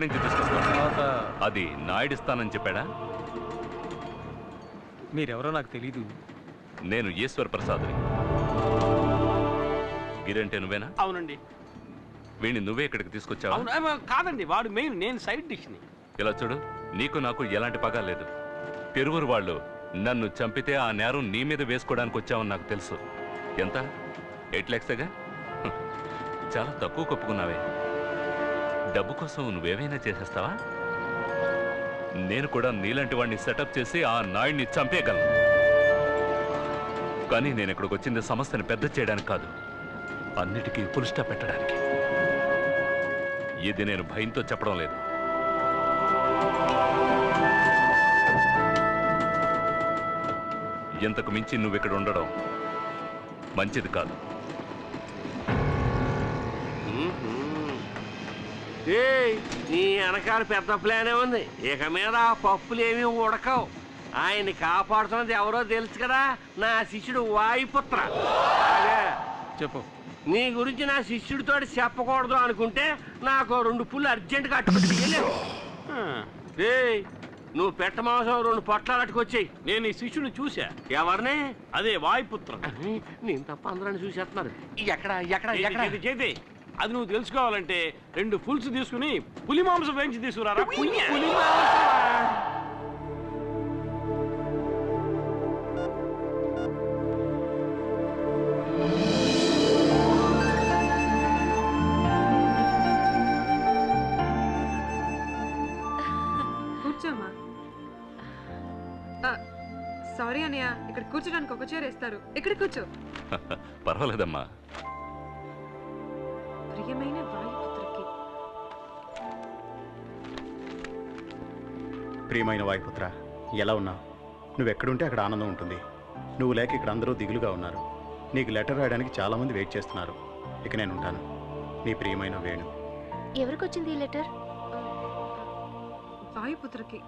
నుంచి తీసుకొస్తాను. అది నాయుడిస్తానని చెప్పాడా? మీరెవరో నాకు తెలీదు. నేను ఈశ్వర్ ప్రసాద్ని. గిరంటే నువ్వేనా? అవునండి. వీడిని నువ్వే ఇక్కడికి తీసుకొచ్చావా? కాదండి, వాడు మెయిన్, నేను సైడ్ డిష్ని. ఇలా చూడు, నీకు నాకు ఎలాంటి పగా లేదు. పెరువురు వాళ్ళు నన్ను చంపితే ఆ నేరం నీ మీద వేసుకోవడానికి వచ్చావని నాకు తెలుసు. ఎంత? 8 lakhsగా? చాలా తక్కువ కొప్పుకున్నావే. డబ్బు కోసం నువ్వేమైనా చేసేస్తావా? నేను కూడా నీలాంటి వాడిని సెటప్ చేసి ఆ నాయుడిని చంపేయగలను. కానీ నేను ఇక్కడికి వచ్చింది సమస్యను పెద్ద చేయడానికి కాదు, అన్నిటికీ ఫుల్ స్టాప్ పెట్టడానికి. ఇది నేను భయంతో చెప్పడం లేదు. ఇంతకు మించి నువ్వు ఇక్కడ ఉండడం మంచిది కాదు. నీ వెనకాల పెద్ద ప్లానే ఉంది. ఇక మీద ఆ పప్పులు ఏమీ ఉడకవు. ఆయన్ని కాపాడుతున్నది ఎవరో తెలుసు కదా, నా శిష్యుడు వాయుపుత్ర. చెప్పు. నీ గురించి నా శిష్యుడితో చెప్పకూడదు అనుకుంటే నాకు 2 పుల్లు అర్జెంటుగా అట్టుకుని వెళ్ళావు. నువ్వు పెట్ట మాంసం 2 పొట్లాలు అట్టుకొచ్చాయి. నేను ఈ శిష్యుని చూసా. ఎవరిని? అదే వాయుపుత్రం. నేను తప్ప అందరూ చూసేస్తున్నారు. ఎక్కడ ఎక్కడ ఎక్కడ చేతి అది నువ్వు తెలుసుకోవాలంటే 2 ఫుల్స్ తీసుకుని పులి మాంసం వేయించి తీసుకురారా. కూర్చోమ్మా. సారీ అన్నయ్య, ఇక్కడ కూర్చోడానికి ఒక చైర్ వేస్తారు. ఇక్కడ కూర్చో. పర్వాలేదమ్మా. ప్రియమైన వాయుపుత్రకి. ప్రియమైన వాయుపుత్ర, ఎలా ఉన్నావు? నువ్వెక్కడుంటే అక్కడ ఆనందం ఉంటుంది. నువ్వు లేక ఇక్కడ అందరూ దిగులుగా ఉన్నారు. నీకు లెటర్ రాయడానికి చాలామంది వెయిట్ చేస్తున్నారు. ఇక నేను ఉంటాను. నీ ప్రియమైన వేణు. ఎవరికొచ్చింది ఈ లెటర్? వాయుపుత్రకి.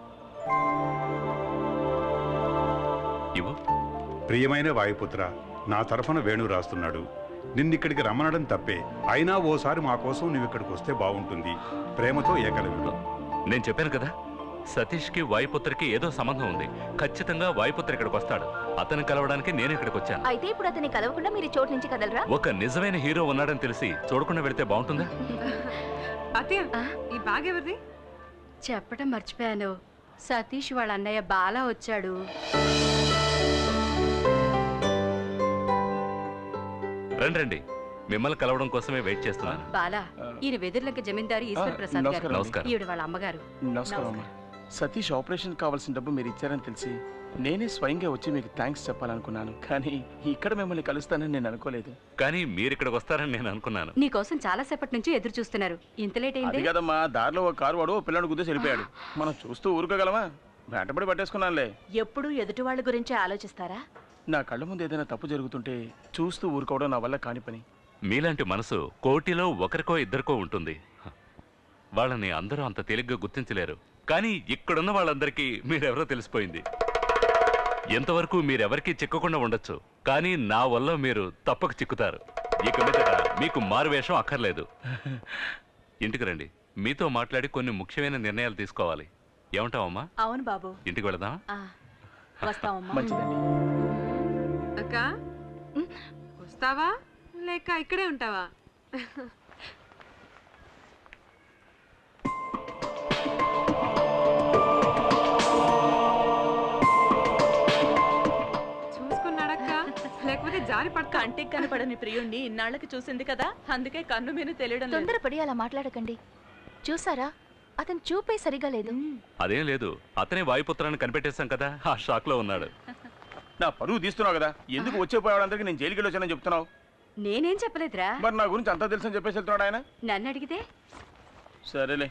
ప్రియమైన వాయుపుత్ర, నా తరఫున వేణు రాస్తున్నాడు. నిన్నిక్కడికి రమ్మనడం తప్పే, అయినా ఓసారి మా కోసం నువ్వు ఇక్కడికి వస్తే బాగుంటుంది. ప్రేమతో ఏకలవ్యుడు. నేను చెప్పాను కదా, సతీష్కి వాయుపుత్రకి ఏదో సంబంధం ఉంది. ఖచ్చితంగా వాయుపుత్ర ఇక్కడికి వస్తాడు. అతను కలవడానికి నేను ఇక్కడికి వచ్చాను. అయితే ఇప్పుడు అతన్ని కలవకుండా మీరు చోటు నుంచి కదలరా? ఒక నిజమైన హీరో ఉన్నాడని తెలిసి చూడకుండా వెళితే బాగుంటుందా? అత్తయ్య, ఈ బ్యాగ్ ఎవరిది? చెప్పడం మర్చిపోయాను. సతీష్ వాళ్ళ అన్నయ్య బాలా వచ్చాడు. రండి, మిమ్మల్ని కలవడం కోసమే వెయిట్ చేస్తున్నాను. బాలా, ఈయన వెదుర్లంక జమీందారు ఈశ్వర్ ప్రసాద్ గారు. నమస్కారం. ఈవిడ వాళ్ళ అమ్మగారు. నమస్కారం. సతీష్ ఆపరేషన్ కావాల్సిన డబ్బు మీరు ఇచ్చారని తెలిసి నేనే స్వయంగా వచ్చి మీకు థ్యాంక్స్ చెప్పాలనుకున్నాను. కానీ ఇక్కడ మిమ్మల్ని కలుస్తానని నేను అనుకోలేదు. కానీ మీరు ఇక్కడికి వస్తారని నేను అనుకున్నాను. నీకోసం చాలా సేపటి నుంచి ఎదురు చూస్తున్నారు. ఇంత లేట్ అయింది కదమ్మా. దారిలో ఒక కారు వాడు పిల్లడు గుద్దేసి వెళ్ళిపోయాడు. మనం చూస్తూ ఊరుకోగలమా? వెంటబడి పట్టేసుకున్నానులే. ఎప్పుడు ఎదుటి వాళ్ళ గురించి ఆలోచిస్తారా? నా కళ్ళ ముందు ఏదైనా తప్పు జరుగుతుంటే చూస్తూ ఊరుకోవడం నా వల్ల కాని పని. మీలాంటి మనసు కోటిలో ఒకరికో ఇద్దరికో ఉంటుంది. వాళ్ళని అందరూ అంత తేలిగ్గా గుర్తించలేరు. కానీ ఇక్కడున్న వాళ్ళందరికీ మీరెవరో తెలిసిపోయింది. ఎంతవరకు మీరెవరికీ చిక్కకుండా ఉండొచ్చు, కానీ నా వల్ల మీరు తప్పక చిక్కుతారు. ఇక మీదట మీకు మారువేషం అక్కర్లేదు. ఇంటికి రండి, మీతో మాట్లాడి కొన్ని ముఖ్యమైన నిర్ణయాలు తీసుకోవాలి. ఏమంటావమ్మా? అవును బాబు. ఇంటికి వెళదామా? వస్తామమ్మా. మంచిదండి. అక్క, వస్తావా లేక ఇక్కడే ఉంటావా? చూసుకున్నాడక్క, లేకపోతే జారి పడతా. కంటికి కనపడని ప్రియుణ్ణి ఇన్నాళ్ళకి చూసింది కదా, అందుకే కన్ను మీద తెలియడం. తొందరపడి అలా మాట్లాడకండి. చూసారా, అతను చూపే సరిగా లేదు. అదేం లేదు, అతనే వాయుపుత్రాన్ని కనిపెట్టేశాం కదా, ఆ షాక్ లో ఉన్నాడు. నా పరువు తీస్తున్నావు కదా, ఎందుకు వచ్చే పోయేవాళ్ళందరికీ నేను జైలుకి వచ్చానని చెప్తున్నావు? నేనేం చెప్పలేదురా. మరి నా గురించి అంతా తెలుసని చెప్పేసి వెళ్తున్నాడు ఆయన. నన్ను అడిగితే సరేలే,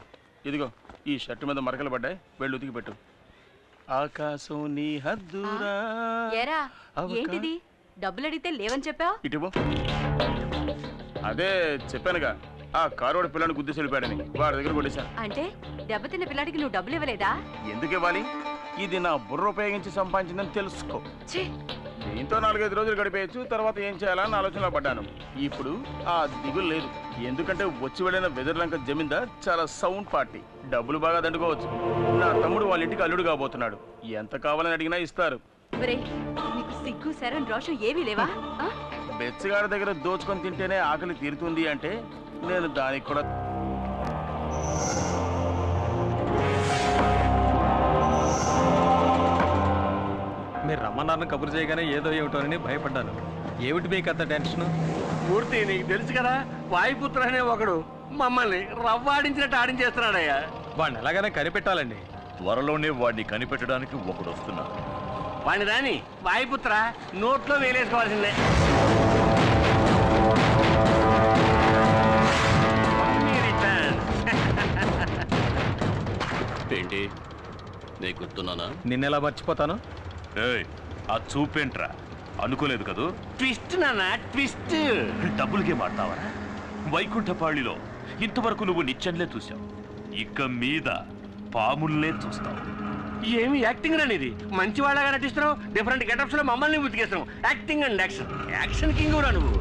ఇదిగో ఈ షర్టు మీద మరకలు పడ్డాయి, వెళ్ళి ఉతికి పెట్టు. ఆకాశం నీ హద్దురా. ఏరా, ఏంటిది? డబ్బులు అడిగితే లేవని చెప్పావు. ఇటువో. అదే చెప్పానుగా, ఆ కారోడు పిల్లని గుద్దేసి వెళ్ళిపోయాడని వాడి దగ్గర కొట్టేశా. అంటే దెబ్బతిన్న పిల్లాడికి నువ్వు డబ్బులు ఇవ్వలేదా? ఎందుకు ఇవ్వాలి? ఇది నా బుర్ర ఉపయోగించి సంపాదించిందని తెలుసుకో. దీంతో 4-5 రోజులు గడిపేయచ్చు, తర్వాత ఏం చేయాలని ఆలోచనలో పడ్డాను. ఇప్పుడు ఆ దిగులు లేదు. ఎందుకంటే వచ్చి వెళ్ళిన వెదర్లంక జమీందార్ చాలా సౌండ్ పార్టీ, డబ్బులు బాగా దండుకోవచ్చు. నా తమ్ముడు వాళ్ళ ఇంటికి అల్లుడు కాబోతున్నాడు. ఎంత కావాలని అడిగినా ఇస్తారు. నీకు సిగ్గు శరం రోషం ఏమీ లేవా? బెచ్చగారి దగ్గర దోచుకొని తింటేనే ఆకలి తీరుతుంది అంటే నేను దానికి కూడా. మీరు రమ్మన్నారని కబురు చేయగానే ఏదో ఏమిటోనని భయపడ్డాను. ఏమిటి మీకు అంత టెన్షన్? మూర్తి, నీకు తెలుసు కదా, వాయుపుత్ర అనే ఒకడు మమ్మల్ని రవ్వాడించినట్టు ఆడించేస్తున్నాడయ్యా. వాడిని ఎలాగైనా కనిపెట్టాలండి. త్వరలోనే వాడిని కనిపెట్టడానికి ఒకడు వస్తున్నాడు. వాడిని రాని వాయుపుత్ర నోట్లో వేలేసుకోవాల్సిందే. ఏంటి నీకు గుర్తున్నానా? నిన్నెలా మర్చిపోతాను? ఆ చూపేంట్రా, అనుకోలేదు కదూ. ట్విస్ట్ నాన్న, ట్విస్ట్. డబ్బులకే మాడతావరా? వైకుంఠపాళిలో ఇంతవరకు నువ్వు నిత్యంలే చూసావు, ఇక మీద పాముల్లే చూస్తావు. ఏమి యాక్టింగ్ రాని ఇది? మంచి వాళ్ళగా నటిస్తున్నావు, డిఫరెంట్ గెటప్స్ లో మమ్మల్ని ఉతికేస్తున్నావు. Acting and action, action king కూడా నువ్వు.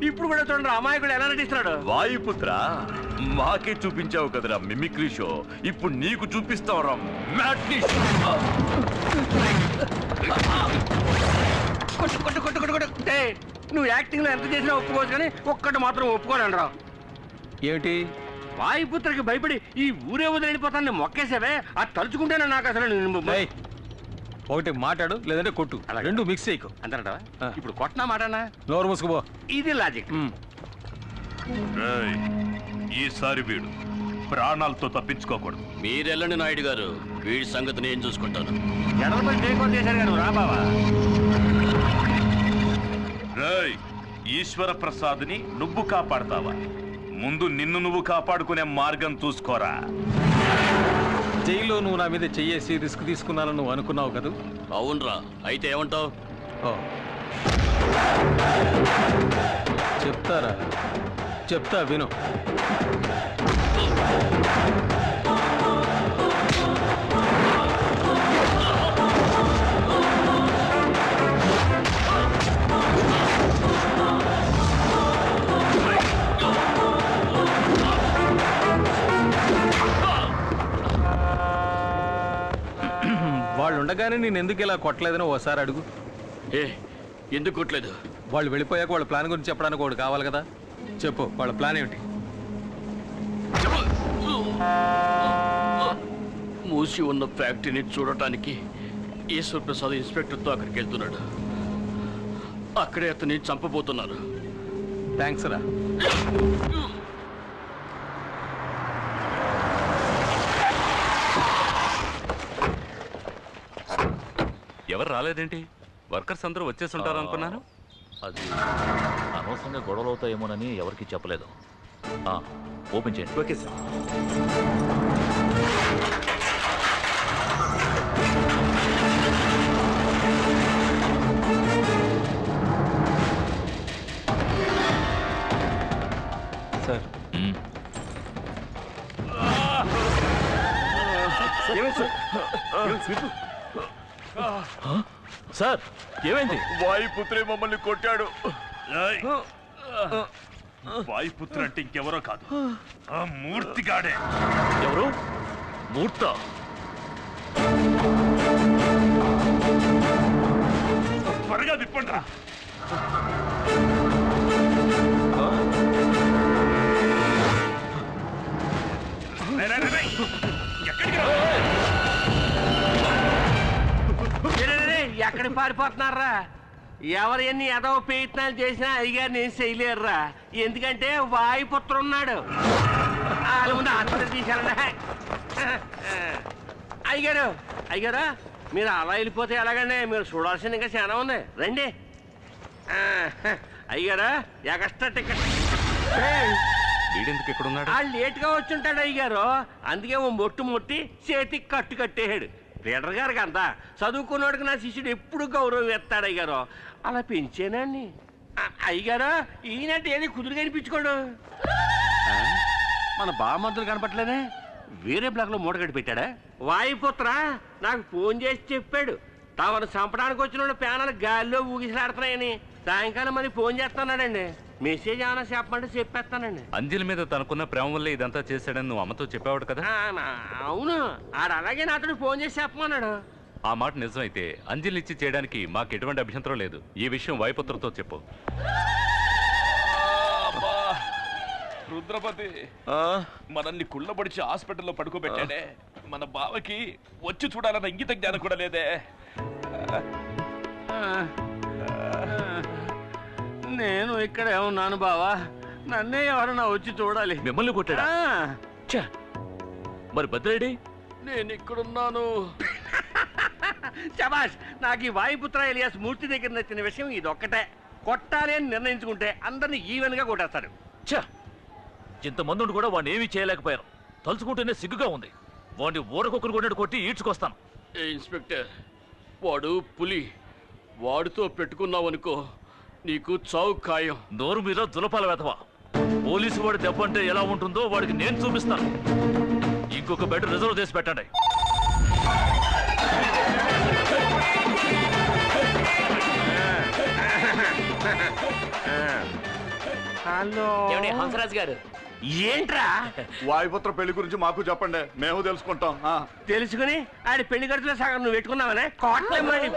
ఇప్పుడు కూడా చూడండి అమాయకుడు ఎలా నటిస్తున్నాడు. వాయుపుత్ర, మాకే చూపించావు కదరా మిమిక్రీ షో, ఇప్పుడు నీకు చూపిస్తావురా మ్యాట్నీ షో. కొట్టు కొట్టు కొట్టు కొట్టు కొట్టు. నువ్వు యాక్టింగ్ లో ఎంత చేసినా ఒప్పుకోవచ్చు, కానీ ఒక్కటి మాత్రం ఒప్పుకోను రా. ఏమిటి? వాయుపుత్రకి భయపడి ఈ ఊరే వదిలిపోతాను మొక్కేసావే, అది తలుచుకుంటేనే నాకు అసలు. ఒకటి మాట్లాడు, లేదంటే కొట్టు, రెండు మిక్స్ చేయకు. అంటారా? ఇప్పుడు కొట్టనా మాటనా? నోరు మూసుకుపో. ఇది లాజిక్. ఈసారి వీడు ప్రాణాలతో తప్పించుకోకూడదు. మీరెళ్ళండి నాయుడు గారు, వీడి సంగతి నేను చూసుకుంటాను. ఎడలపై టేక్ చేశారు గారు, రా బావా. ఈశ్వర ప్రసాద్ని నువ్వు కాపాడతావా? ముందు నిన్ను నువ్వు కాపాడుకునే మార్గం చూసుకోరా. జైల్లో నువ్వు నా మీద చెయ్యేసి రిస్క్ తీసుకున్నాను నువ్వు అనుకున్నావు కదా? అవునరా, అయితే ఏమంటావు? చెప్తారా? చెప్తా, విను. వాళ్ళు ఉండగానే నేను ఎందుకు ఇలా కొట్టలేదని ఓసారి అడుగు. ఎందుకు కొట్టలేదు? వాళ్ళు వెళ్ళిపోయాక వాళ్ళ ప్లాన్ గురించి చెప్పడానికి ఒకటి కావాలి కదా. చెప్పు, వాళ్ళ ప్లాన్ ఏమిటి? మూసి ఉన్న ఫ్యాక్టరీని చూడటానికి ఈశ్వర్ ప్రసాద్ ఇన్స్పెక్టర్తో అక్కడికి వెళ్తున్నాడు. అక్కడే అతన్ని చంపబోతున్నారు. థ్యాంక్స్ రా. ఎవరు రాలేదేంటి? వర్కర్స్ అందరూ వచ్చేసి ఉంటారు అనుకున్నాను. అది అనవసరంగా గొడవలు అవుతాయేమోనని ఎవరికి చెప్పలేదు. ఓపెన్ చేయండి. Okay sir. సార్, సార్ ఏమైంది? వాయుపుత్రే మమ్మల్ని కొట్టాడు. వాయుపుత్ర అంటే ఇంకెవరో కాదు, ఆ మూర్తిగాడే. ఎవరు? మూర్త? త్వరగా విప్పండి రా. ఎక్కడికి పారిపోతున్నారా? ఎవరు ఎన్ని ఎదవ ప్రయత్నాలు చేసినా అయ్యగారు నేను చేయలేరురా. ఎందుకంటే వాయుపుత్ర ఉన్నాడు. వాళ్ళ ముందు ఆత్మహత్య తీశారన్నా. అయ్యగారు, అయ్యగారు మీరు అలా వెళ్ళిపోతే ఎలాగండి? మీరు చూడాల్సింది ఇంకా చాలా ఉంది, రండి. అయ్యగారు ఎక్స్ట్రా టికెట్. వీడెందుకు ఇక్కడ ఉన్నాడు? లేట్గా వచ్చి ఉంటాడు అయ్యగారు, అందుకే ఓ మొట్టు మొట్టి చేతికి కట్టు కట్టేయాడు. లీడర్ గారికి అంతా చదువుకున్నోడికి నా శిష్యుడు ఎప్పుడు గౌరవం ఎత్తాడు అయ్యగారు. అలా పెంచేనండి. అయ్యగారు ఈయనంటే ఏది కుదురు కనిపించుకోడు. మన బామద్దులు కనపట్లేదే, వేరే బ్లాక్ లో మూట కట్టి పెట్టాడా? వాయుపుత్ర నాకు ఫోన్ చేసి చెప్పాడు, తమను చంపడానికి వచ్చిన ప్యానాలు గాలిలో ఊగిసలాడుతున్నాయని. సాయంకాలం మరి ఫోన్ చేస్తున్నాడండి. మెసేజ్ ఏమైనా చెప్పమంటే చెప్పేస్తానండి. అంజలి మీద తనకున్న ప్రేమ వల్లే ఇదంతా చేశాడని నువ్వు అమ్మతో చెప్పావాడు కదా. అవును, ఆడు అలాగే నాతో ఫోన్ చేసి చెప్పమన్నాడు. ఆ మాట నిజమైతే అంజలి ఇచ్చి చేయడానికి మాకు ఎటువంటి అభ్యంతరం లేదు. ఈ విషయం వాయుపుత్రతో చెప్పు. రుద్రపతి మనల్ని కుళ్ళబడిచి హాస్పిటల్లో పడుకోబెట్టాడే. మన బావకి వచ్చి చూడాలన్న ఇంగిత జ్ఞానం కూడా లేదే. నేను ఇక్కడే ఉన్నాను బావా, నన్నే ఎవరన్నా వచ్చి చూడాలి. మిమ్మల్ని కొట్టాడా? మరి భద్రేడి? నేను ఇక్కడున్నాను. శబాష్, నాకు ఈ వాయుపుత్ర ఎలియాస్ మూర్తి దగ్గర నచ్చిన విషయం ఇదొక్కటే. కొట్టాలి అని నిర్ణయించుకుంటే అందరినీ ఈవెన్ గా కొట్టేస్తాడు. ఇంతమంది ఉండి కూడా వాడిని ఏమీ చేయలేకపోయారు. తలుచుకుంటేనే సిగ్గుగా ఉంది. వాడిని ఊరకొక్కరు కొట్టినట్టు కొట్టి ఈడ్చుకొస్తాను. ఇన్స్పెక్టర్, వాడు పులి. వాడితో పెట్టుకున్నావనుకో నీకు చావు ఖాయం. నోరు మీద దులపాల వెధవా. పోలీసు వాడి దెబ్బ అంటే ఎలా ఉంటుందో వాడికి నేను చూపిస్తాను. ఇంకొక బెడ్ రిజర్వ్ చేసి పెట్టండి. హలో హంసరాజ్ గారు. ఏంట్రా? వాయుపుత్ర పెళ్లి గురించి మాకు చెప్పండి, మేము తెలుసుకుంటాం. తెలుసుకుని ఆడి పెళ్లి ఖర్చులో సగం నువ్వు పెట్టుకున్నావనే కోట్లమ్మని.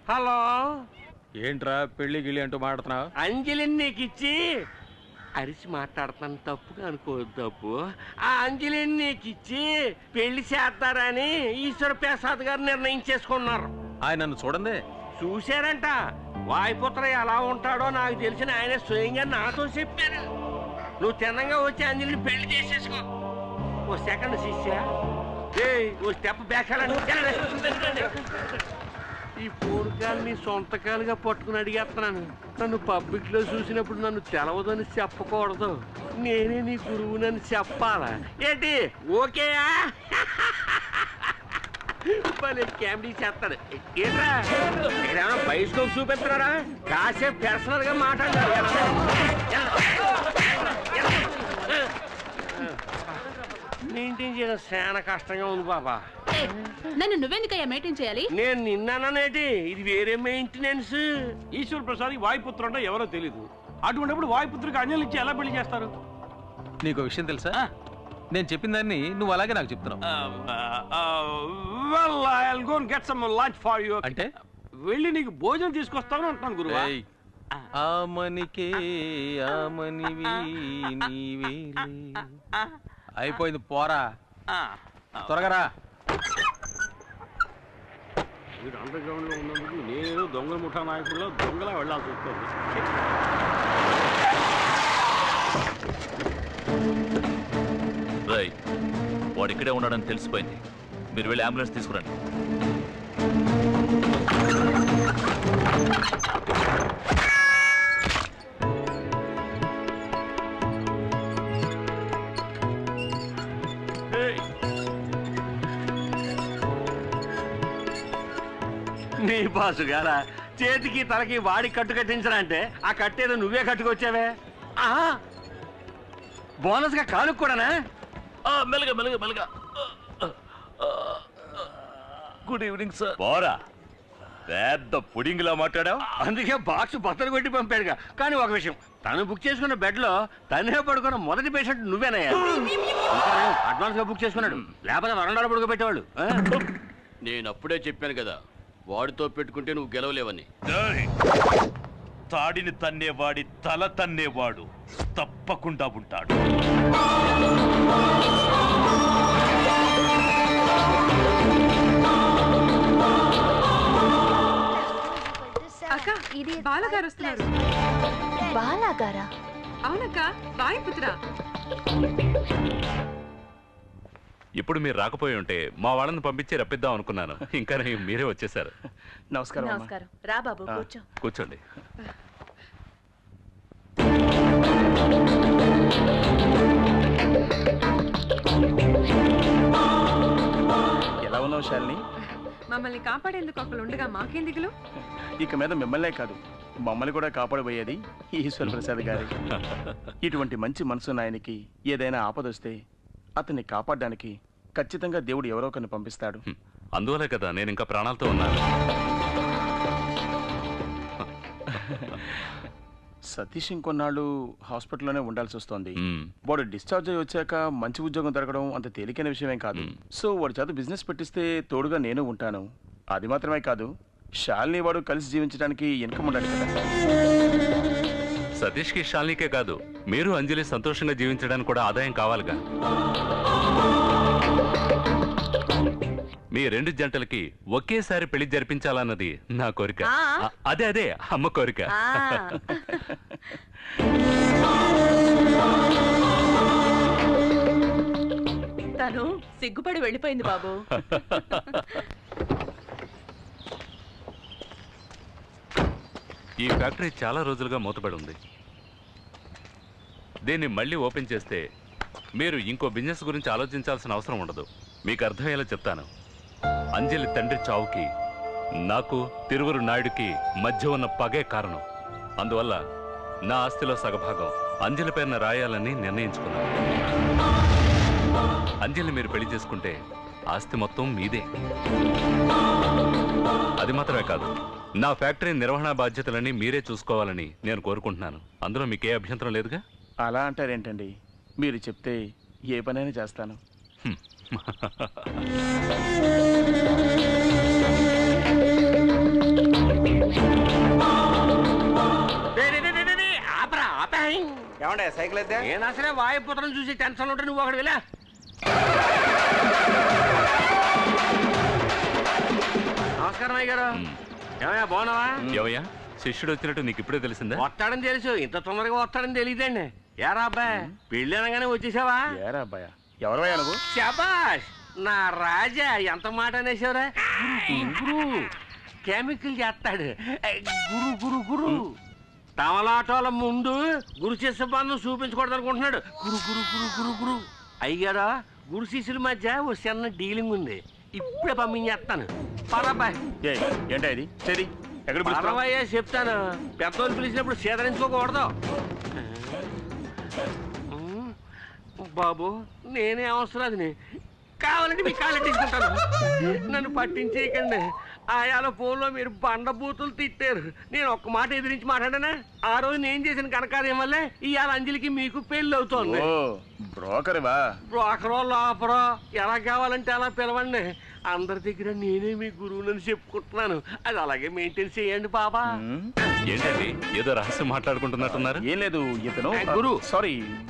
హలో, ఏంట్రా పెళ్లి గిళ్ళి అంటూ మాట్లాడుతున్నావు? అంజలిని నీకు ఇచ్చి అరిచి మాట్లాడుతాను, తప్పుగా అనుకోవద్దు. తప్పు. ఆ అంజలిని నీకు ఇచ్చి పెళ్లి చేస్తారని ఈశ్వర ప్రసాద్ గారు నిర్ణయించేసుకున్నారు. ఆయన నన్ను చూడండి. చూశారంట. వాయుపుత్ర ఎలా ఉంటాడో నాకు తెలిసిన ఆయన స్వయంగా నాతో చెప్పారు. నువ్వు తిన్నంగా వచ్చి అంజలిని పెళ్లి చేసేసుకో. ఓ సెకండ్ శిష్య, ఓ స్టెప్ బ్యాక్. ఈ పూడికాయలు నీ సొంతకాలుగా పట్టుకుని అడిగేస్తున్నాను. నన్ను పబ్లిక్ లో చూసినప్పుడు నన్ను తెలవదని చెప్పకూడదు. నేనే నీ గురువునని చెప్పాలా ఏంటి? ఓకేయా? కామెడీ చేస్తాడు. ఏంట్రా ఇక్కడేమన్నా బైస్కోప్ చూపిస్తున్నారా? కాసేపు పర్సనల్ గా మాట్లాడారు. మెయింటైన్ చేయడం చాలా కష్టంగా ఉంది బాబా. నన్ను నువ్వెందుకయ్యా మెయింటైన్ చేయాలి? నేను నిన్నానేటి, ఇది వేరే మెయింటెనెన్స్. ఈశ్వర ప్రసాద్ వాయుపుత్రుడు అంటే ఎవరో తెలీదు. అటువంటిప్పుడు వాయుపుత్రుడికి అంజలి ఇచ్చి ఎలా పెళ్లి చేస్తారు? నీకు విషయం తెలుసా? నేను చెప్పిన దాన్ని నువ్వు అలాగే నాకు చెప్తున్నావు. అంటే వెళ్ళి నీకు భోజనం తీసుకొస్తాను అంటున్నాను గురువా. ఆమనికే ఆమనివి నీవేలే. అయిపోయింది, పోరా త్వరగా రా. వీడు అండర్ గ్రౌండ్ లో ఉన్నందుకు నేను దొంగల ముఠా నాయకుల్లో దొంగలా వెళ్ళాల్సి వస్తుంది. వాడు ఇక్కడే ఉన్నాడని తెలిసిపోయింది. మీరు వెళ్ళి అంబులెన్స్ తీసుకురండి. నీ బాసు గారా చేతికి తలకి వాడి కట్టు కట్టించరా అంటే ఆ కట్టేదో నువ్వే కట్టుకొచ్చావే. బోనస్ గా కానుక కూడానా? మెల్లగా మెల్లగా మెల్లగా. Good evening sir. పోరా, పెద్ద పుడింగిలా మాట్లాడావు. అందుకే బాక్స్ బత్తలు కొట్టి పంపాడుగా. కానీ ఒక విషయం, తను బుక్ చేసుకున్న బెడ్ లో తనే పడుకున్న మొదటి పేషెంట్ నువ్వేనయ్యా. అడ్వాన్స్ గా బుక్ చేసుకున్నాడు, లేకపోతే వరండాలో పడుకోబెట్టేవాళ్ళు. నేను అప్పుడే చెప్పాను కదా, వాడితో పెట్టుకుంటే నువ్వు గెలవలేవని. తాడిని తన్నేవాడి తల తన్నేవాడు తప్పకుండా ఉంటాడు. అక్క, ఇది బాలగారు వస్తున్నారు. బాలాగారా? అవునక్క, వాయుపుత్ర. ఇప్పుడు మీరు రాకపోయి ఉంటే మా వాళ్ళని పంపించి రప్పిద్దాం అనుకున్నాను. ఇంకా మీరే వచ్చేసారు. నమస్కారం. నమస్కారం. రా బాబు, కూర్చో. కూర్చోండి. ఎలా ఉన్నావు శాలిని? మమ్మల్ని కాపాడేందుకు ఒకళ్ళు ఉండగా మాకేం దిగులు? ఇక మీద మిమ్మల్నే కాదు, మమ్మల్ని కూడా కాపాడబోయేది ఈశ్వర ప్రసాద్ గారి. ఇటువంటి మంచి మనసున్న ఆయనకి ఏదైనా ఆపదొస్తే అతన్ని కాపాడడానికి ఖచ్చితంగా దేవుడు ఎవరో ఒకరిని పంపిస్తాడు. అందువలే కదా నేను ఇంకా ప్రాణాలతో ఉన్నాను. సతీష్ ఇంకొన్నాళ్ళు హాస్పిటల్లోనే ఉండాల్సి వస్తుంది. వాడు డిశ్చార్జ్ అయ్యి వచ్చాక మంచి ఉద్యోగం దొరకడం అంత తేలికైన విషయమేం కాదు. సో వాడి చేత బిజినెస్ పెట్టిస్తే తోడుగా నేను ఉంటాను. అది మాత్రమే కాదు, శాలిని వాడు కలిసి జీవించడానికి ఇన్కమ్ ఉండాలి కదా. సతీష్కి శాలినికే కాదు, మీరు అంజలి సంతోషంగా జీవించడానికి కూడా ఆదాయం కావాలిగా. మీ 2 జంటలకి ఒకేసారి పెళ్లి జరిపించాలన్నది నా కోరిక. అదే అమ్మ కోరిక. తను సిగ్గుపడి వెళ్ళిపోయింది బాబు. ఈ ఫ్యాక్టరీ చాలా రోజులుగా మూతపడి ఉంది. దీన్ని మళ్ళీ ఓపెన్ చేస్తే మీరు ఇంకో బిజినెస్ గురించి ఆలోచించాల్సిన అవసరం ఉండదు. మీకు అర్థమయ్యేలా చెప్తాను. అంజలి తండ్రి చావుకి నాకు తిరువురు నాయుడుకి మధ్య ఉన్న పగే కారణం. అందువల్ల నా ఆస్తిలో సగభాగం అంజలి పేరున రాయాలని నిర్ణయించుకున్నాను. అంజలిని మీరు పెళ్లి చేసుకుంటే ఆస్తి మొత్తం మీదే. అది మాత్రమే కాదు, నా ఫ్యాక్టరీ నిర్వహణ బాధ్యతలన్నీ మీరే చూసుకోవాలని నేను కోరుకుంటున్నాను. అందులో మీకే అభ్యంతరం లేదుగా? అలా అంటారేంటండి, మీరు చెప్తే ఏ పనైనా చేస్తాను. ఏమండే సైకిల్ అయితే నేను అసలే వాయుపుత్రం చూసి టెన్షన్ ఉంటే నువ్వు ఒకటి వెళ్ళా. నమస్కారం అయ్య గారు. ఏమయ్యా బాగున్నావా? ఏమయ్యా శిష్యుడు వచ్చినట్టు నీకు ఇప్పుడే తెలిసిందా? వస్తాడని తెలుసు, ఇంత తొందరగా వస్తాడని తెలియదండి. ఏరా అబ్బాయి పెళ్ళి అనగానే వచ్చేసావా? ఏరా అబ్బాయా, ఎవరయ్యా నువ్వు? శబాష్ నా రాజా, ఎంత మాట అనేసావురా. గురు కెమికల్ చేస్తాడు. గురు గురు గురు తమలాటోల ముందు గురు శిష్య బంధం చూపించకూడదు అనుకుంటున్నాడు. గురు గురు గురు గురు గురు అయ్యారా, గురు శిష్యుల మధ్య ఓ చిన్న డీలింగ్ ఉంది, ఇప్పుడే పంపించేస్తాను. పరబాయ్ ఏంటా ఇది? సరే పరవయ్యా చెప్తాను. పెద్దోళ్ళు పిలిచినప్పుడు సేదరించుకోకూడదు. బాబు నేనే అవసరాదిని, కావాలంటే మీ కాళ్ళు తీసుకుంటాను. నన్ను పట్టించేయకండి. ఆయాల ఫోన్లో మీరు బండబూతులు తిట్టారు. నేను ఒక్క మాట ఎదిరించి మాట్లాడానా? ఆ రోజు నేను చేసిన కనకార్యం వల్లే ఇవాళ అంజలికి మీకు పెళ్లి అవుతోంది. బ్రోకర్వా? బ్రోకరో లోపరో ఎలా కావాలంటే అలా పిలవండి. అందరి దగ్గర నేనే మీ గురువునని చెప్పుకుంటున్నాను. అది అలాగే మెయింటైన్ చేయండి బాబా. ఏంటండి ఏదో రహస్యం మాట్లాడుకుంటున్నట్టున్నారు? ఏం లేదు, ఇతను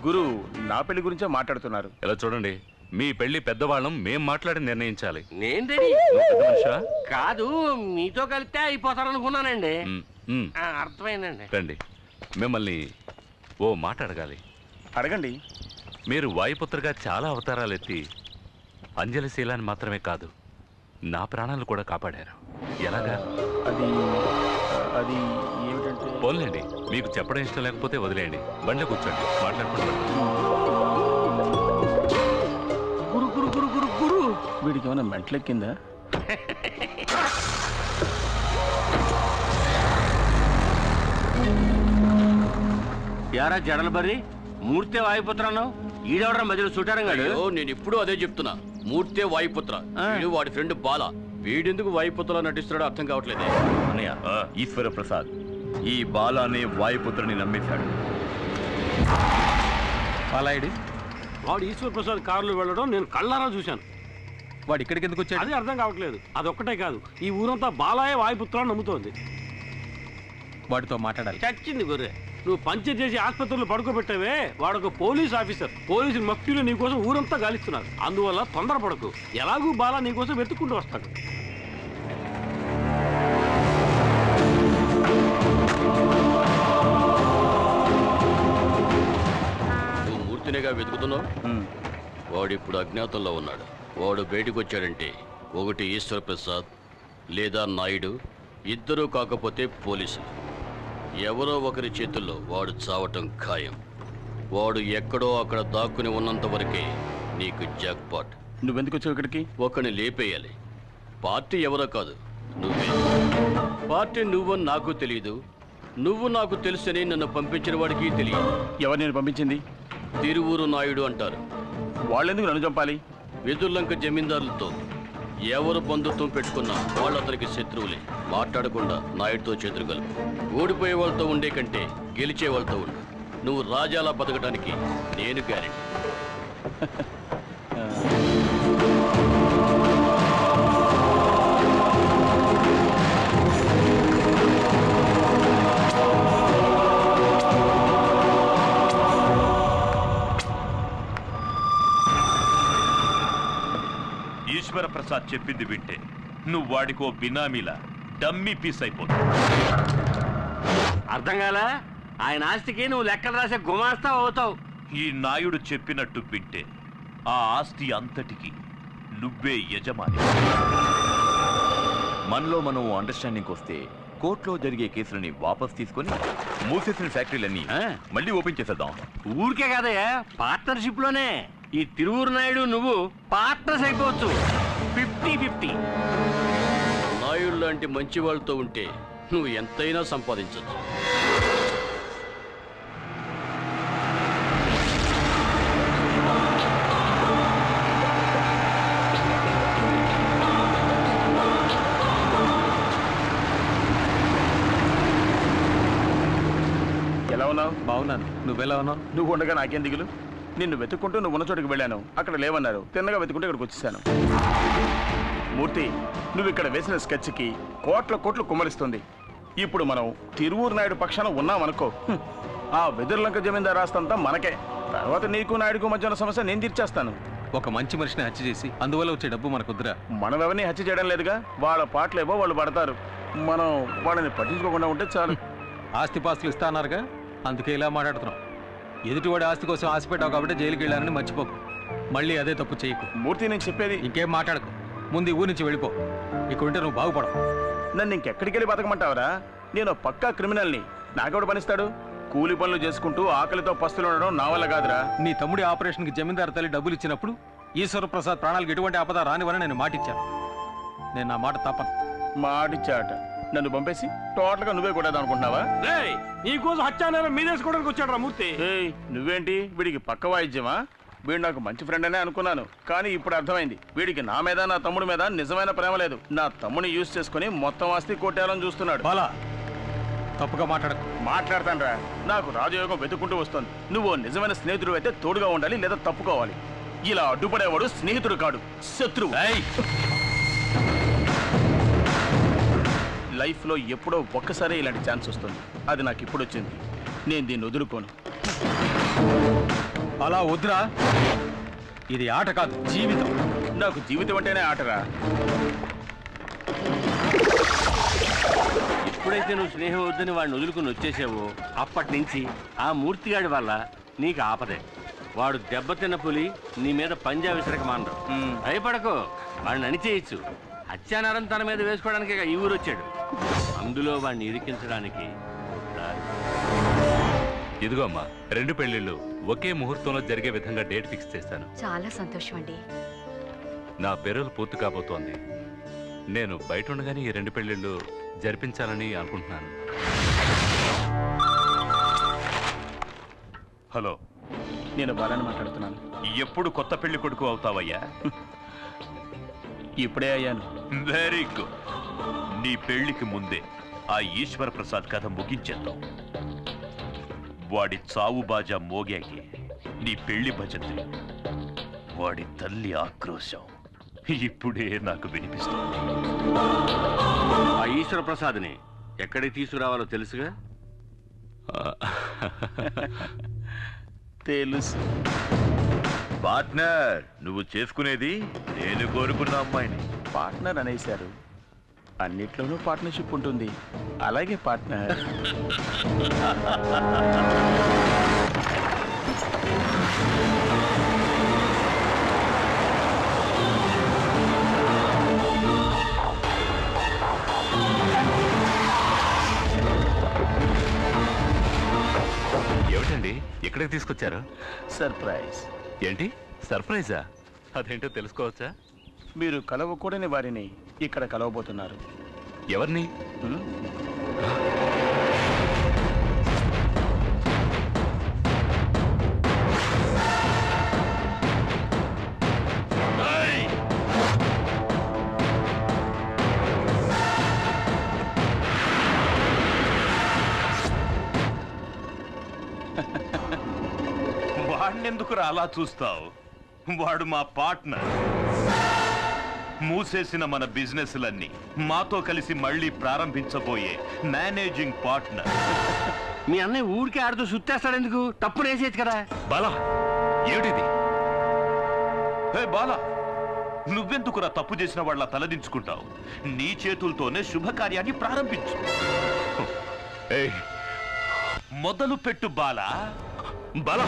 గురు నా పెళ్లి గురించే మాట్లాడుతున్నారు. ఇలా చూడండి, మీ పెళ్లి పెద్దవాళ్ళం మేం మాట్లాడి నిర్ణయించాలి. నేను రెడీ కాదు, మీతో కలిస్తే అయిపోతారనుకున్నానండి. అర్థమైందండి. రండి, మిమ్మల్ని ఓ మాట అడగాలి. అడగండి. మీరు వాయుపుత్రగా చాలా అవతారాలు ఎత్తి అంజలి శీలాన్ని మాత్రమే కాదు నా ప్రాణాలు కూడా కాపాడారు. ఎలాగా? అది ఏమిటంటే, పోన్లేండి, మీకు చెప్పడం ఇష్టం లేకపోతే వదిలేయండి. బండి కూర్చోండి, మాట్లాడుకుంటాం. గురు గురు గురు గురు గురు వీడికి ఏమైనా మెంట్లెక్కిందా? యారా జడల బర్రి, మూర్తే వాయుపుత్రను ఈడవడం మధ్యలో సుటారంగాడు. నేను ఇప్పుడు అదే చెప్తున్నా. మూర్తే వాయుపుత్ర, వాడి ఫ్రెండ్ బాల. వీడెందుకు వాయుపుత్రలో నటిస్తున్నాడో అర్థం కావట్లేదే. అన్నయ్య, ఈశ్వర ప్రసాద్ ఈ బాల అనే వాయుపుత్రని నమ్మేశాడు. బాలాయుడు వాడు ఈశ్వర ప్రసాద్ కారులో వెళ్ళడం నేను కళ్ళారా చూశాను. వాడు ఇక్కడికి ఎందుకు వచ్చాడు? అది అర్థం కావట్లేదు. అదొక్కటే కాదు, ఈ ఊరంతా బాలాయే వాయుపుత్రాన్ని నమ్ముతోంది. వాడితో మాట్లాడాలి. చచ్చింది గొర్రె. నువ్వు పంచర్ చేసి ఆసుపత్రిలో పడుకోబెట్టావే, వాడొక పోలీస్ ఆఫీసర్. పోలీసు మఫ్టీలో నీకోసం ఊరంతా గాలిస్తున్నారు. అందువల్ల తొందరపడకు. ఎలాగూ బాలా నీకోసం వెతుక్కుంటూ వస్తాడు. నువ్వు మూర్తినిగా వెతుకుతున్నావు. వాడు ఇప్పుడు అజ్ఞాతంలో ఉన్నాడు. వాడు బయటకు వచ్చాడంటే ఒకటి ఈశ్వర ప్రసాద్ లేదా నాయుడు, ఇద్దరూ కాకపోతే పోలీసులు. ఎవరో ఒకరి చేతుల్లో వాడు చావటం ఖాయం. వాడు ఎక్కడో అక్కడ దాక్కుని ఉన్నంత వరకే నీకు జాక్పాట్. నువ్వెందుకు వచ్చావు ఇక్కడికి? ఒకని లేపేయాలి. పార్టీ ఎవరో కాదు, నువ్వే. పార్టీ నువ్వని నాకు తెలియదు, నువ్వు నాకు తెలుసని నన్ను పంపించిన వాడికి తెలియదు. ఎవరు నేను పంపించింది? తిరువూరు నాయుడు అంటారు. వాళ్ళెందుకు నన్ను చంపాలి? వెదుర్లంక జమీందారులతో ఎవరు బంధుత్వం పెట్టుకున్నా వాళ్ళు అతనికి శత్రువులే. మాట్లాడకుండా నాయుడితో చేతులు కలుపు. ఓడిపోయే వాళ్ళతో ఉండే కంటే గెలిచే వాళ్ళతో ఉండు. నువ్వు రాజాలా బతకడానికి నేను గ్యారెంటీ. ఈశ్వర ప్రసాద్ చెప్పింది వింటే నువ్వు వాడికో బినామీలా డమ్మీ పీస్ అయిపోతావు. అర్థం కాలా? ఆయన ఆస్తికి నువ్వు లెక్కలు రాసే గుమాస్తా అవుతావు. ఈ నాయుడు చెప్పినట్టు వింటే ఆ ఆస్తి అంతటికి నువ్వే యజమాని. మనలో మనం అండర్స్టాండింగ్ వస్తే కోర్టులో జరిగే కేసులని వాపస్ తీసుకొని మూసేసిన ఫ్యాక్టరీలన్నీ మళ్ళీ ఓపెన్ చేసేద్దాం. ఊరికే కాదయ్యా, పార్ట్నర్షిప్ లోనే. ఈ తిరువురు నాయుడు నువ్వు పార్ట్నర్స్ అయిపోవచ్చు. 50-50. నాయుడు లాంటి మంచి వాళ్ళతో ఉంటే నువ్వు ఎంతైనా సంపాదించవచ్చు. ఎలా ఉన్నావు? బాగున్నాను. నువ్వెలా ఉన్నావు? నువ్వు ఉండగా నాకేం దిగులు? నిన్ను వెతుక్కుంటూ నువ్వు ఉన్న చోటుకి వెళ్ళాను. అక్కడ లేవన్నారు. తిన్నగా వెతుకుంటూ ఇక్కడికి వచ్చేసాను. మూర్తి, నువ్వు ఇక్కడ వేసిన స్కెచ్కి కోట్లు కుమ్మరిస్తుంది. ఇప్పుడు మనం తిరువూరు నాయుడు పక్షాన ఉన్నామనుకో, ఆ వెదుర్లంక జమీందారు రాస్తంతా మనకే. తర్వాత నీకు నాయుడుకు మధ్య ఉన్న సమస్య నేను తీర్చేస్తాను. ఒక మంచి మనిషిని హత్య చేసి అందువల్ల వచ్చే డబ్బు మనకుద్దురా. మనం ఎవరిని హత్య చేయడం లేదుగా. వాళ్ళ పాటలేవో వాళ్ళు పడతారు. మనం వాళ్ళని పట్టించుకోకుండా ఉంటే చాలు. ఆస్తిపాస్తులు ఇస్తా అన్నారుగా, అందుకే ఇలా మాట్లాడుతున్నాం. ఎదుటివాడి ఆస్తి కోసం ఆశపెట్టావు కాబట్టి జైలుకి వెళ్ళానని మర్చిపోకు. మళ్ళీ అదే తప్పు చేయకు. మూర్తి, నేను చెప్పేది ఇంకేం మాట్లాడకు. ముందు ఈ ఊరి నుంచి వెళ్ళిపో. ఇక్కడ ఉంటే నువ్వు బాగుపడవు. నన్ను ఇంకెక్కడికి వెళ్ళి బతకమంటావరా? నేను పక్కా క్రిమినల్ని. నాకెవడు పనిస్తాడు? కూలి పనులు చేసుకుంటూ ఆకలితో పస్తులు ఉండడం నా వల్ల కాదురా. నీ తమ్ముడి ఆపరేషన్కి జమీందారు తల్లి డబ్బులు ఇచ్చినప్పుడు ఈశ్వర ప్రసాద్ ప్రాణాలకు ఎటువంటి ఆపద రానివని నేను మాటిచ్చాను. నేను నా మాట తప్పను. మాటిచ్చాట. నన్ను పంపేసి టోటల్గా నువ్వే కొట్టేద్దాం అనుకుంటున్నావా? నీకోసం హత్యానేరం మీదేసుకోవడానికి వచ్చాడు రా మూర్తి. నువ్వేంటి వీడికి పక్క వాయిద్యమా? వీడు నాకు మంచి ఫ్రెండ్ అనే అనుకున్నాను, కానీ ఇప్పుడు అర్థమైంది వీడికి నా మీద నా తమ్ముడి మీద నిజమైన ప్రేమ లేదు. నా తమ్ముడిని యూజ్ చేసుకుని మొత్తం ఆస్తి కొట్టేయాలని చూస్తున్నాడు. బాలా, తప్పుగా మాట్లాడతాను రా. నాకు రాజయోగం వెతుక్కుంటూ వస్తుంది. నువ్వు నిజమైన స్నేహితుడు అయితే తోడుగా ఉండాలి, లేదా తప్పుకోవాలి. ఇలా అడ్డుపడేవాడు స్నేహితుడు కాడు, శత్రువు. లైఫ్లో ఎప్పుడో ఒక్కసారి ఇలాంటి ఛాన్స్ వస్తుంది. అది నాకు ఇప్పుడు వచ్చింది. నేను దీన్ని వదులుకోను. అలా వద్దురా. ఇది ఆట కాదు, జీవితం. నాకు జీవితం అంటేనే ఆటరా. ఎప్పుడైతే నువ్వు స్నేహం వద్దని వాడిని వదులుకుని వచ్చేసావో అప్పటి నుంచి ఆ మూర్తిగాడి వల్ల నీకు ఆపదే. వాడు దెబ్బతిన్న పులి నీ మీద పంజా విసరక మానరు. భయపడకు, వాడిని అణిచేయచ్చు. హత్యానారం తన మీద వేసుకోవడానికి ఈ ఊరు వచ్చాడు. అందులో వాడిని ఇరికించడానికి ఇదిగో అమ్మా, 2 పెళ్లిళ్ళు ఒకే ముహూర్తంలో జరిగే విధంగా డేట్ ఫిక్స్ చేశాను. చాలా సంతోషం అండి. నా పెరులు పూర్తి కాబోతోంది. నేను బయట ఉండగానే ఈ 2 పెళ్లిళ్ళు జరిపించాలని అనుకుంటున్నాను. హలో, నేను బాలని మాట్లాడుతున్నాను. ఎప్పుడు కొత్త పెళ్లి కొడుకు అవుతావయ్యా? ఇప్పుడే అయ్యాను. Very good. నీ పెళ్లికి ముందే ఆ ఈశ్వర ప్రసాద్ కథ ముగించేద్దాం. వాడి చావు బాజా మోగాకి నీ పెళ్లి భజంత్రి, వాడి తల్లి ఆక్రోశం ఇప్పుడే నాకు వినిపిస్తుంది. ఆ ఈశ్వర ప్రసాద్ని ఎక్కడికి తీసుకురావాలో తెలుసుగా? తెలుసు. పార్ట్నర్, నువ్వు చేసుకునేది నేను కోరుకున్న అమ్మాయిని. పార్ట్నర్ అనేశారు. అన్నిట్లోనూ పార్ట్నర్షిప్ ఉంటుంది. అలాగే పార్ట్నర్. ఏమిటండి ఎక్కడికి తీసుకొచ్చారు? సర్ప్రైజ్. ఏంటి సర్ప్రైజా? అదేంటో తెలుసుకోవచ్చా? మీరు కలవకూడని వారిని ఇక్కడ కలవబోతున్నారు. ఎవరిని? వాడిని ఎందుకురా అలా చూస్తావు? వాడు మా పార్ట్నర్. మూసేసిన మన బిజినెస్లన్నీ మాతో కలిసి మళ్ళీ ప్రారంభించబోయే మేనేజింగ్ పార్ట్నర్. మీ అన్నయ్య ఊరికే ఆడుతూ సుత్తేస్తాడు ఎందుకు? తప్పుడు వేసేది కదా. బాలా, ఏమిటిది? హే బాలా, నువ్వెందుకురా తప్పు చేసిన వాళ్ళ తలదించుకుంటావు? నీ చేతులతోనే శుభకార్యాన్ని ప్రారంభించు. మొదలు పెట్టు బాలా. బాలా,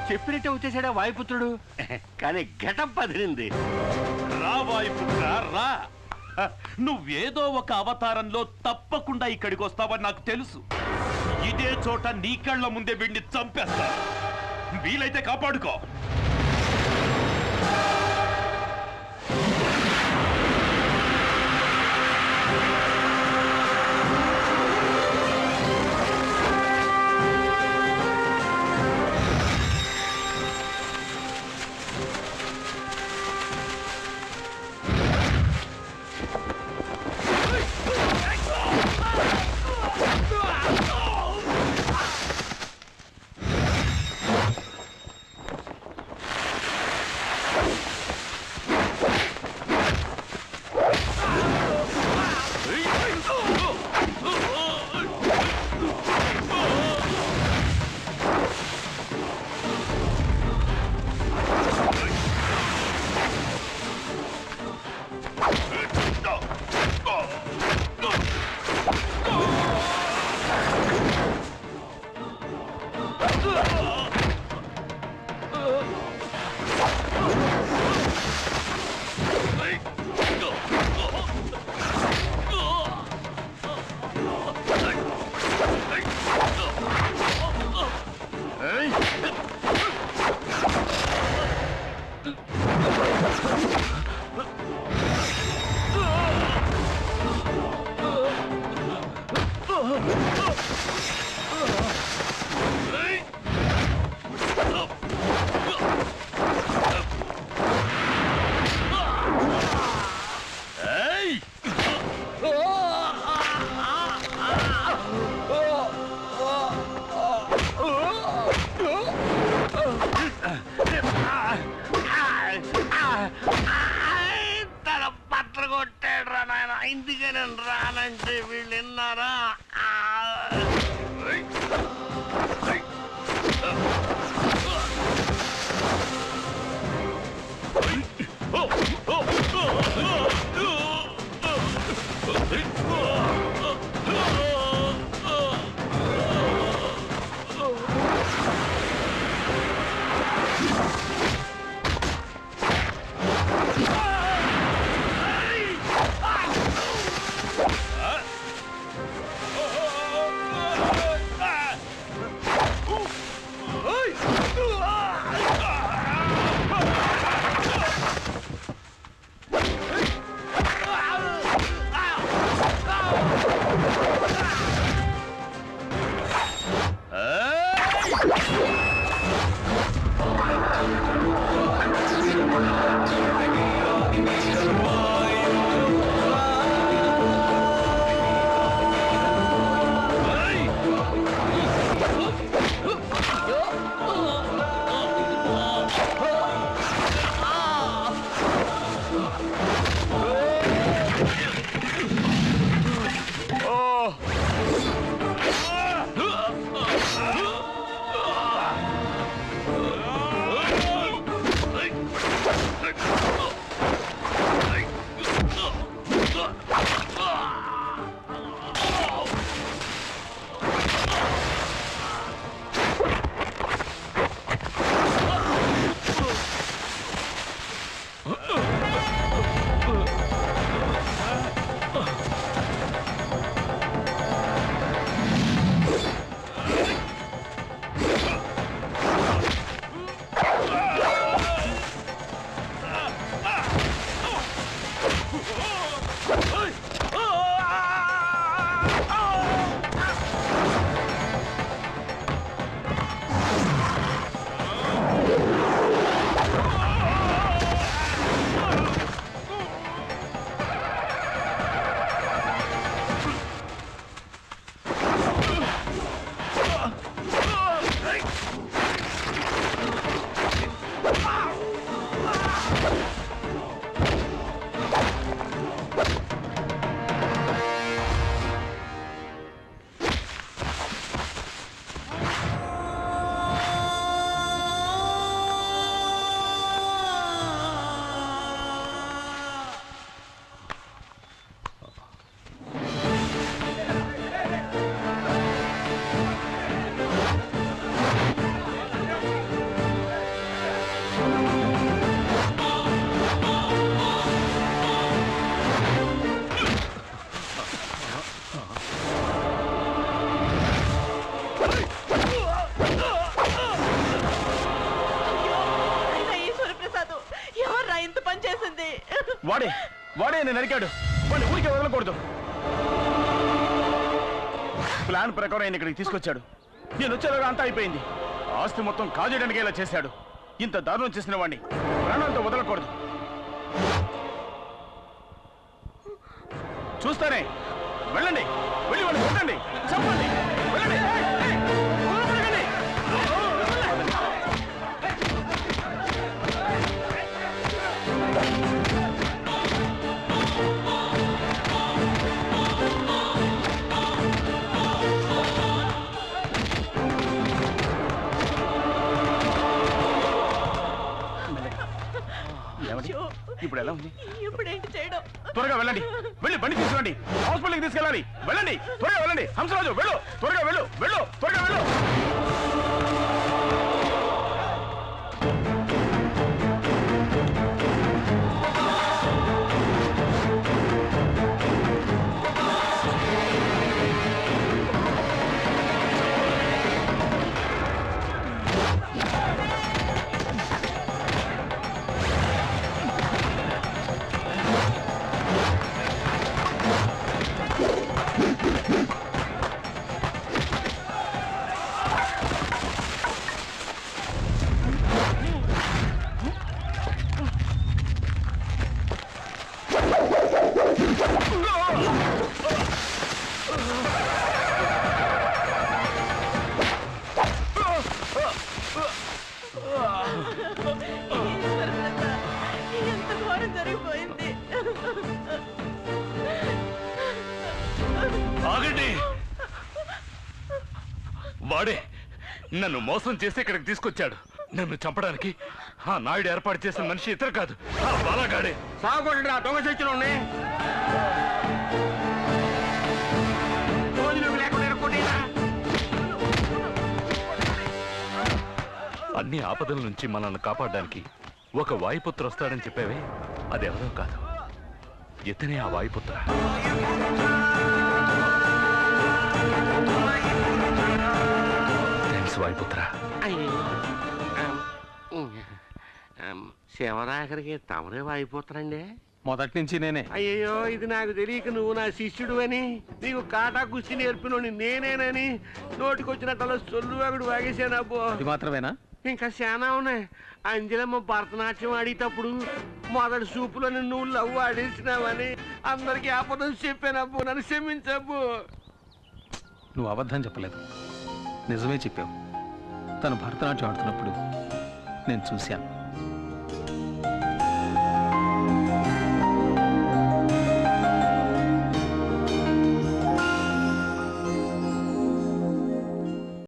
చెప్పినట్టే వచ్చేసాడా వాయుపుత్రుడు. కానీ గెటప్ అదిరింది. రా వాయుపుత్ర రా. నువ్వేదో ఒక అవతారంలో తప్పకుండా ఇక్కడికి వస్తావని నాకు తెలుసు. ఇదే చోట నీ కళ్ళ ముందే వీడిని చంపేస్తా. వీలైతే కాపాడుకో. తన పట్ల కొట్టాడు రా నాయన. ఇందుకే నేను రానంటే వీళ్ళు విన్నారా? వాడే నేను నరికాడు. వాడిని ఊరికే వదలకూడదు. ప్లాన్ ప్రకారం ఆయన ఇక్కడికి తీసుకొచ్చాడు. నేను వచ్చేలాగా అంతా అయిపోయింది. ఆస్తి మొత్తం కాజేయడానికి ఇలా చేశాడు. ఇంత దారుణం చేసిన వాడిని ప్రాణాలతో వదలకూడదు. చూస్తానే. వెళ్ళండి, వెళ్ళి వాడిని కొట్టండి, చంపండి. వెళ్ళండి. ఇప్పుడు ఎలా ఉంది? ఇప్పుడు ఏంటి చేయడం? త్వరగా వెళ్ళండి, వెళ్ళి బండి తీసుకురండి, హాస్పిటల్కి తీసుకెళ్ళాలి. వెళ్ళండి, త్వరగా వెళ్ళండి. హంసరాజు వెళ్ళు, త్వరగా వెళ్ళు, వెళ్ళు, త్వరగా వెళ్ళు. ఎంత ఘోరం జరిగిపోయింది. ఆగండి. వాడే నన్ను మోసం చేసి ఇక్కడికి తీసుకొచ్చాడు. నన్ను చంపడానికి ఆ నాయుడు ఏర్పాటు చేసిన మనిషి ఇతరు కాదు, ఆ బాలగాడే. సాగొండి ఆ దొంగ చచ్చిన అన్ని ఆపదల నుంచి మనల్ని కాపాడడానికి ఒక వాయుపుత్ర వస్తాడని చెప్పేవే, అది ఎవరో కాదు, ఇతనే ఆ వాయుపుత్ర. థ్యాంక్స్ వాయుపుత్ర. శివరాఖరికి తమరే వాయిపోతారండి. మొదటి నుంచి నేనే. అయ్యో ఇది నాకు తెలియక నువ్వు నా శిష్యుడు అని, నీకు కాటా కుస్తీ నేర్పినోని నేనేనని నోటికొచ్చినట్టు సొల్లువాగుడు వాగేశానబ్బో. అది మాత్రమేనా? ఇంకా చాలా ఉన్నాయి. అంజలమ్మ భరతనాట్యం ఆడేటప్పుడు మొదటి సూపులో నువ్వు లవ్ ఆడేసినావని అందరికీ అబద్ధం చెప్పానబ్బు. నన్ను క్షమించబ్బు. నువ్వు అబద్ధం చెప్పలేదు, నిజమే చెప్పావు. తను భరతనాట్యం ఆడుతున్నప్పుడు నేను చూశాను.